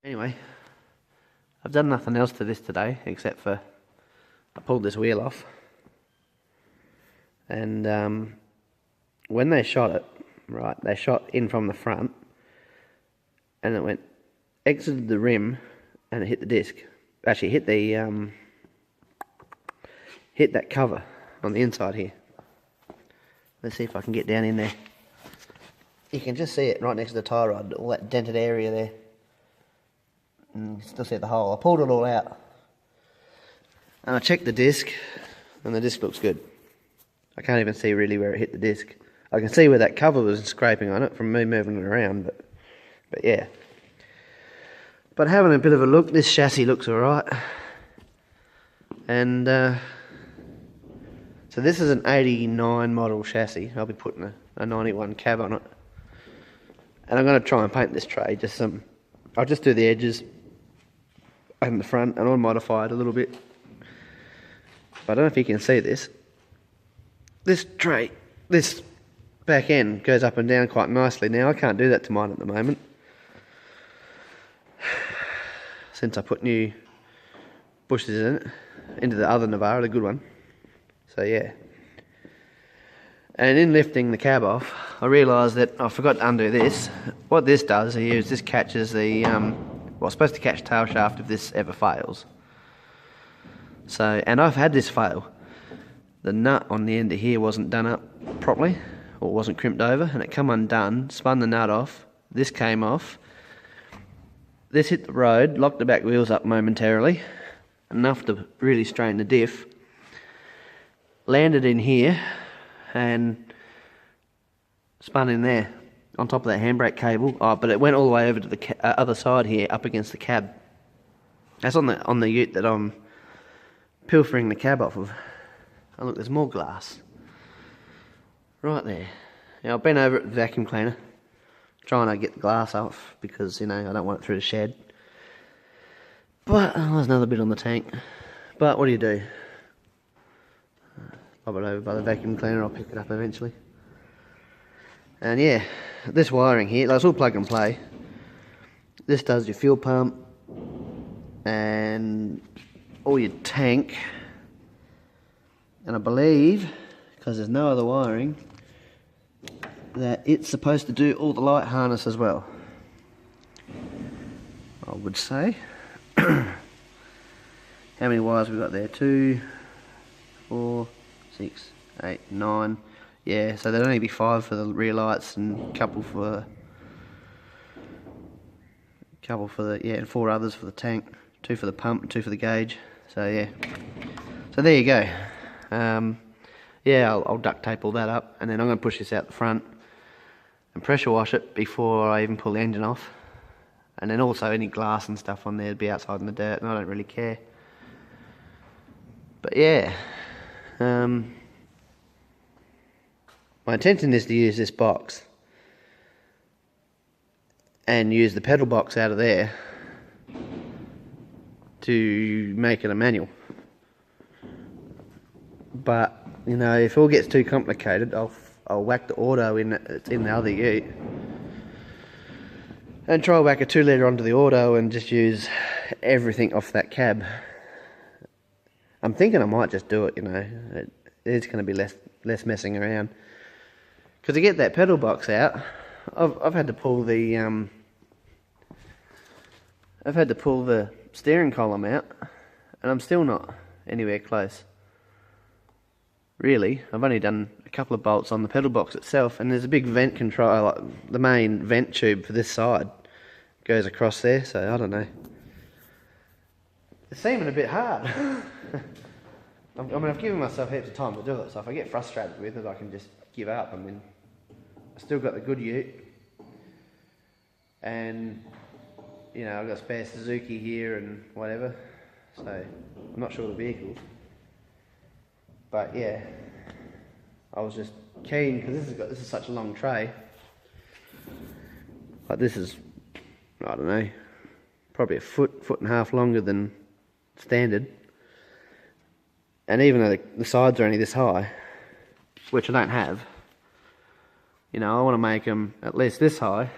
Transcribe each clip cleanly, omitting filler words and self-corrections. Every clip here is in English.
Anyway, I've done nothing else to this today except for I pulled this wheel off, and when they shot it, right, they shot in from the front and it exited the rim and it hit the disc. Actually hit the hit that cover on the inside here. Let's see if I can get down in there. You can just see it right next to the tie rod, all that dented area there. And you can still see the hole. I pulled it all out. And I checked the disc, and the disc looks good. I can't even see really where it hit the disc. I can see where that cover was scraping on it from me moving it around, but yeah. But having a bit of a look, this chassis looks alright. And so this is an 89 model chassis. I'll be putting a 91 cab on it. And I'm going to try and paint this tray, I'll just do the edges and the front, and I'll modify it a little bit. But I don't know if you can see this. This tray, this back end goes up and down quite nicely. Now I can't do that to mine at the moment, since I put new bushes in it, into the other Navara, the good one. So yeah. And in lifting the cab off, I realised that I forgot to undo this. What this does here is this catches the, well, it's supposed to catch tail shaft if this ever fails. So, and I've had this fail. The nut on the end of here wasn't done up properly, or wasn't crimped over, and it come undone, spun the nut off, this came off, this hit the road, locked the back wheels up momentarily, enough to really strain the diff, landed in here, and spun in there on top of that handbrake cable. Oh, but it went all the way over to the other side here, up against the cab. That's on the ute that I'm pilfering the cab off of. Oh look, there's more glass right there. Now I've been over at the vacuum cleaner trying to get the glass off because, you know, I don't want it through the shed. But there's another bit on the tank. But what do? Pop it over by the vacuum cleaner, I'll pick it up eventually. And yeah, this wiring here, it's all plug and play. This does your fuel pump and all your tank. And I believe, because there's no other wiring, that it's supposed to do all the light harness as well, I would say. How many wires we got there? 2, 4, 6, 8, 9. Yeah, so there'd only be 5 for the rear lights and a couple for the, yeah, and 4 others for the tank, 2 for the pump and 2 for the gauge. So yeah, so there you go. Yeah, I'll duct tape all that up, and then I'm going to push this out the front and pressure wash it before I even pull the engine off. And then also any glass and stuff on there would be outside in the dirt, and I don't really care. But yeah, my intention is to use this box and use the pedal box out of there to make it a manual. But, you know, if it all gets too complicated, I'll whack the auto in the other ute and try whack a 2 litre onto the auto and just use everything off that cab. I'm thinking I might just do it, you know. It's going to be less messing around. Because to get that pedal box out, I've had to pull the steering column out, and I'm still not anywhere close. Really, I've only done a couple of bolts on the pedal box itself, and there's a big vent control, like the main vent tube for this side goes across there, so I don't know. It's seeming a bit hard. I mean, I've given myself heaps of time to do it, so if I get frustrated with it, I can just give up. I mean, I still got the good ute, and, you know, I've got a spare Suzuki here and whatever, so I'm not sure of the vehicle. But yeah, I was just keen, because this is such a long tray. Like this is, I don't know, probably a foot and a half longer than standard. And even though the sides are only this high, which I don't have, you know, I want to make them at least this high.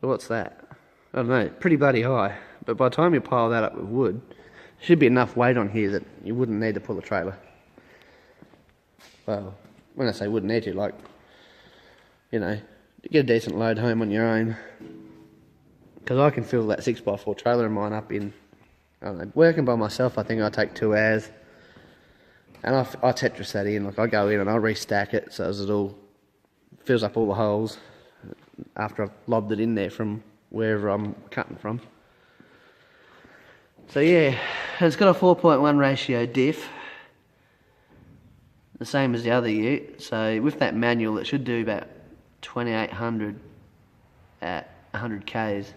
So what's that? I don't know, pretty bloody high. But by the time you pile that up with wood, should be enough weight on here that you wouldn't need to pull a trailer. Well, when I say wouldn't need to, like, you know, get a decent load home on your own. Because I can fill that 6x4 trailer of mine up in, I don't know, working by myself, I think I take 2 hours. And I Tetris that in, like I go in and I restack it so as it all fills up all the holes after I've lobbed it in there from wherever I'm cutting from. So yeah, it's got a 4.1 ratio diff, the same as the other ute. So with that manual, it should do about 2800 at 100 k's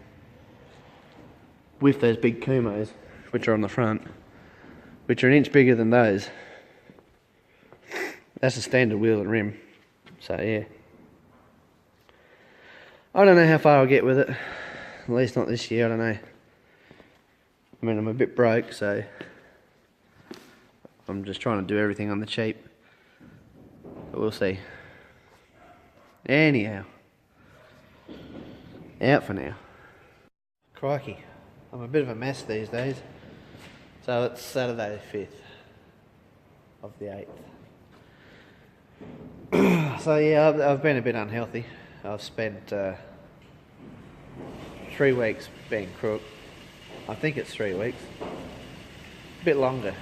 with those big Kumos, which are on the front, which are an inch bigger than those. That's a standard wheel and rim. So yeah, I don't know how far I'll get with it. At least not this year, I don't know. I mean, I'm a bit broke, so I'm just trying to do everything on the cheap. But we'll see. Anyhow, out for now. Crikey, I'm a bit of a mess these days. So it's Saturday the 5th of the 8th. So yeah, I've been a bit unhealthy. I've spent 3 weeks being crook. I think it's 3 weeks. A bit longer.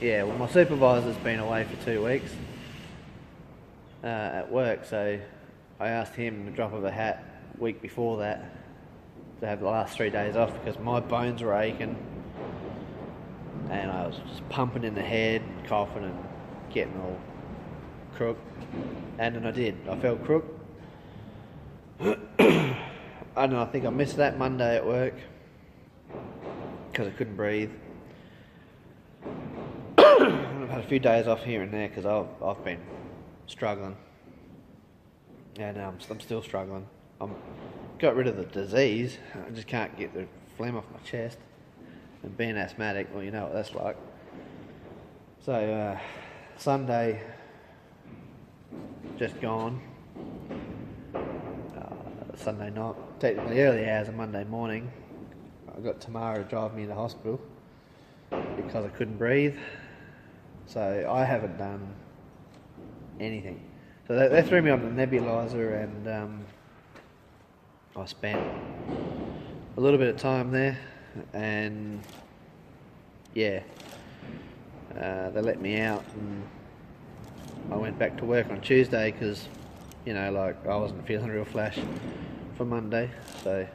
Yeah, well, my supervisor's been away for 2 weeks at work, so I asked him to drop of a hat week before that to have the last 3 days off because my bones were aching and I was just pumping in the head and coughing and getting all crook. And then I did. I felt crook. And I think I missed that Monday at work because I couldn't breathe. I've had a few days off here and there because I've been struggling, and I'm still struggling. I'm got rid of the disease. I just can't get the phlegm off my chest. And being asthmatic, well, you know what that's like. So Sunday, just gone. Sunday night, technically early hours of Monday morning, I got Tamara to drive me to hospital because I couldn't breathe. So I haven't done anything. So they threw me on the nebulizer, and I spent a little bit of time there, and yeah, they let me out, and I went back to work on Tuesday because, you know, like I wasn't feeling real flash for Monday. So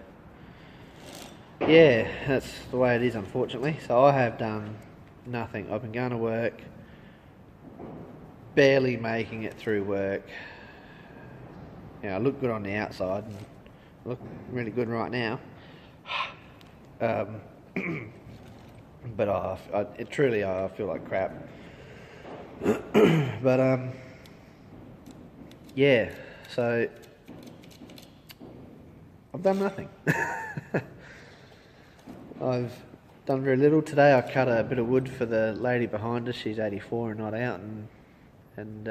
yeah, that's the way it is, unfortunately. So I have done nothing. I've been going to work, barely making it through work. You know, I look good on the outside and I look really good right now. But I feel like crap. But yeah, so I've done nothing. I've done very little. Today I cut a bit of wood for the lady behind us. She's 84 and not out, and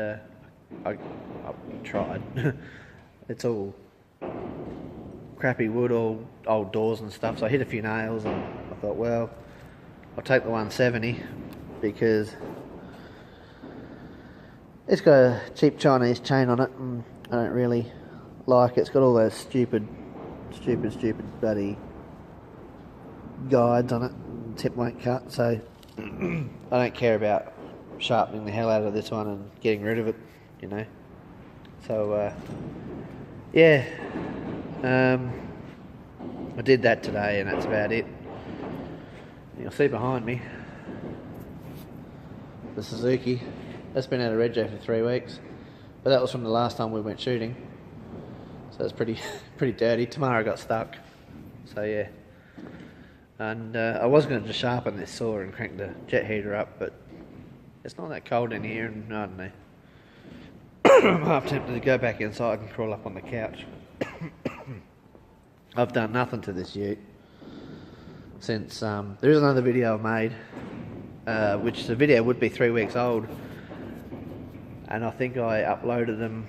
I tried. It's all crappy wood, all old doors and stuff, so I hit a few nails and I thought, well, I'll take the 170 because it's got a cheap Chinese chain on it and I don't really like it. It's got all those stupid bloody guides on it. Tip won't cut, so I don't care about sharpening the hell out of this one and getting rid of it, you know. So yeah, I did that today and that's about it. You'll see behind me the Suzuki. That's been out of rego for 3 weeks, but that was from the last time we went shooting, so it's pretty dirty. Tomorrow got stuck, so yeah. And I was going to just sharpen this saw and crank the jet heater up, but it's not that cold in here, and I don't know. I'm half tempted to go back inside and crawl up on the couch. I've done nothing to this ute since there is another video I made, which the video would be 3 weeks old, and I think I uploaded them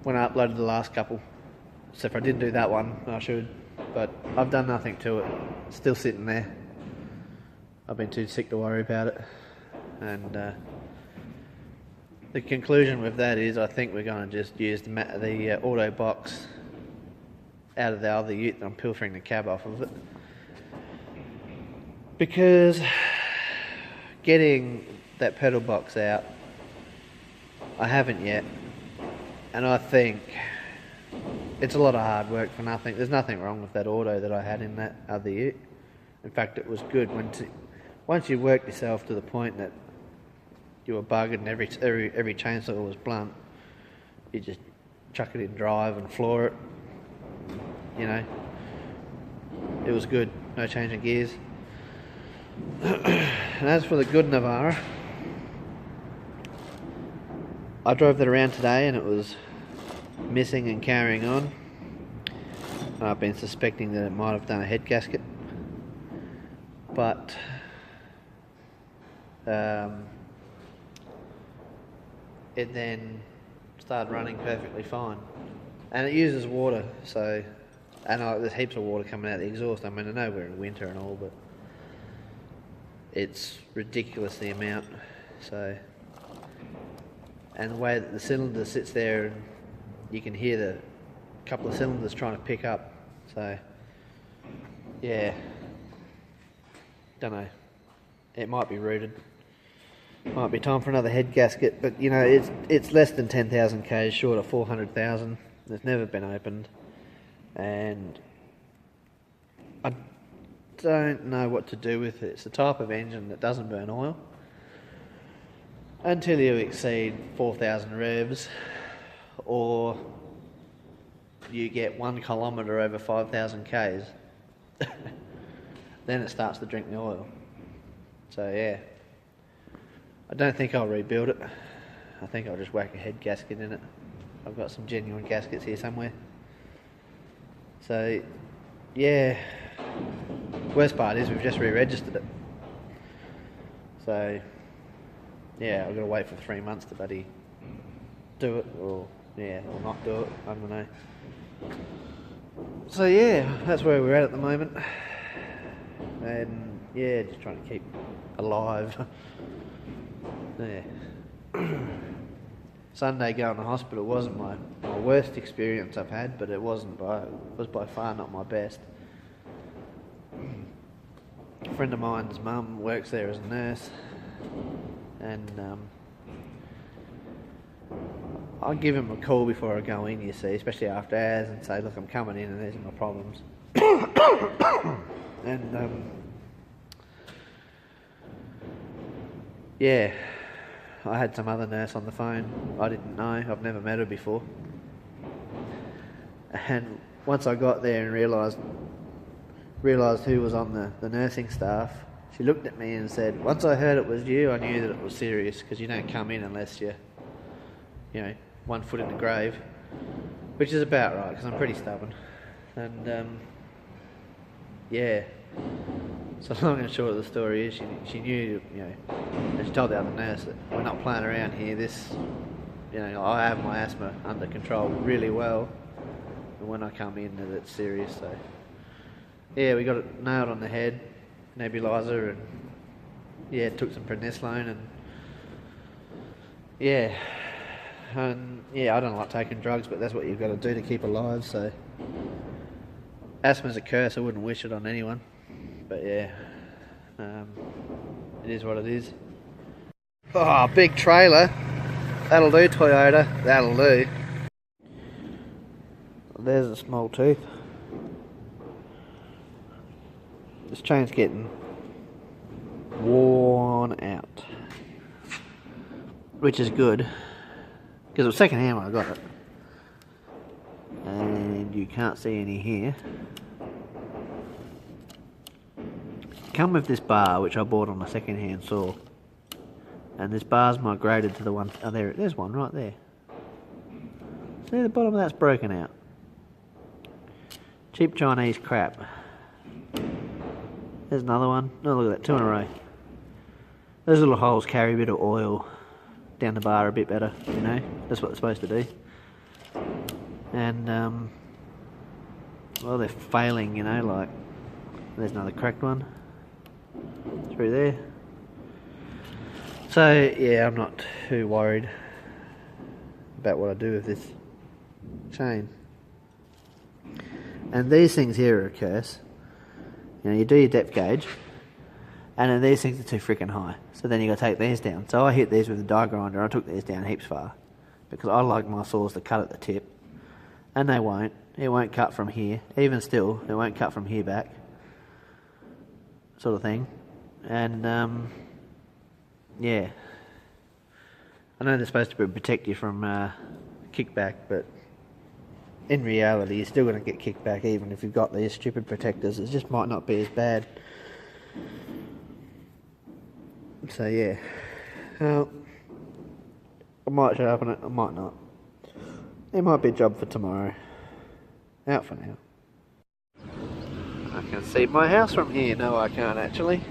when I uploaded the last couple. So if I didn't do that one, I should. but I've done nothing to it. It's still sitting there. I've been too sick to worry about it. And the conclusion with that is I think we're going to just use the auto box out of the other ute that I'm pilfering the cab off of it. Because getting that pedal box out, I haven't yet, and I think it's a lot of hard work for nothing. There's nothing wrong with that auto that I had in that other ute. In fact, it was good. Once you worked yourself to the point that you were buggered and every chainsaw was blunt, you just chuck it in drive and floor it. You know, it was good. No changing gears. And as for the good Navara, I drove that around today and it was missing and carrying on. I've been suspecting that it might have done a head gasket, but it then started running perfectly fine, and it uses water, so, and there's heaps of water coming out of the exhaust. I mean, I know we're in winter and all, but it's ridiculous the amount. So, and the way that the cylinder sits there, and you can hear the couple of cylinders trying to pick up. So, yeah, don't know. It might be rooted. Might be time for another head gasket, but you know, it's less than 10,000 k's short of 400,000. It's never been opened, and I don't know what to do with it. It's the type of engine that doesn't burn oil until you exceed 4,000 revs, or you get 1 kilometre over 5,000 k's. Then it starts to drink the oil. So yeah, I don't think I'll rebuild it. I think I'll just whack a head gasket in it. I've got some genuine gaskets here somewhere. So yeah, worst part is we've just re-registered it. So yeah, I've got to wait for 3 months to bloody do it, or not do it. I don't know. So yeah, that's where we're at the moment, and yeah, just trying to keep alive. Yeah. Sunday going to hospital wasn't my worst experience I've had, but it was by far not my best. A friend of mine's mum works there as a nurse, and I give him a call before I go in, you see, especially after hours, and say, look, I'm coming in and these are my problems. And yeah, I had some other nurse on the phone. I didn't know. I've never met her before. And once I got there and realised who was on the nursing staff, she looked at me and said, once I heard it was you, I knew that it was serious, because you don't come in unless you're, 1 foot in the grave, which is about right, because I'm pretty stubborn. And yeah, so long and short of the story is she knew, and she told the other nurse that we're not playing around here. This, I have my asthma under control really well, and when I come in, that it's serious. So yeah, we got it nailed on the head, nebulizer, and yeah, took some prednisolone, and yeah, I don't like taking drugs, but that's what you've got to do to keep alive. So asthma's a curse. I wouldn't wish it on anyone, but yeah, it is what it is. Oh, big trailer. That'll do, Toyota. That'll do. There's a small tooth. This chain's getting worn out, which is good, because it was second hand when I got it, and you can't see any here. Come with this bar, which I bought on a second hand saw, and this bar's migrated to the one, there's one right there. See, the bottom of that's broken out. Cheap Chinese crap. There's another one. Oh, look at that, 2 in a row. Those little holes carry a bit of oil down the bar a bit better, That's what they're supposed to do. And well, they're failing, you know, like, there's another cracked one through there. So, yeah, I'm not too worried about what I do with this chain. And these things here are a curse. You know, you do your depth gauge, and then these things are too freaking high. So then you got to take these down. So I hit these with a die grinder. I took these down heaps far because I like my saws to cut at the tip, and they won't. It won't cut from here. Even still, it won't cut from here back, sort of thing. And yeah, I know they're supposed to protect you from kickback, but in reality, you're still going to get kickback even if you've got these stupid protectors. It just might not be as bad. So yeah, I might sharpen it, I might not. It might be a job for tomorrow. Out for now. I can see my house from here. No, I can't actually.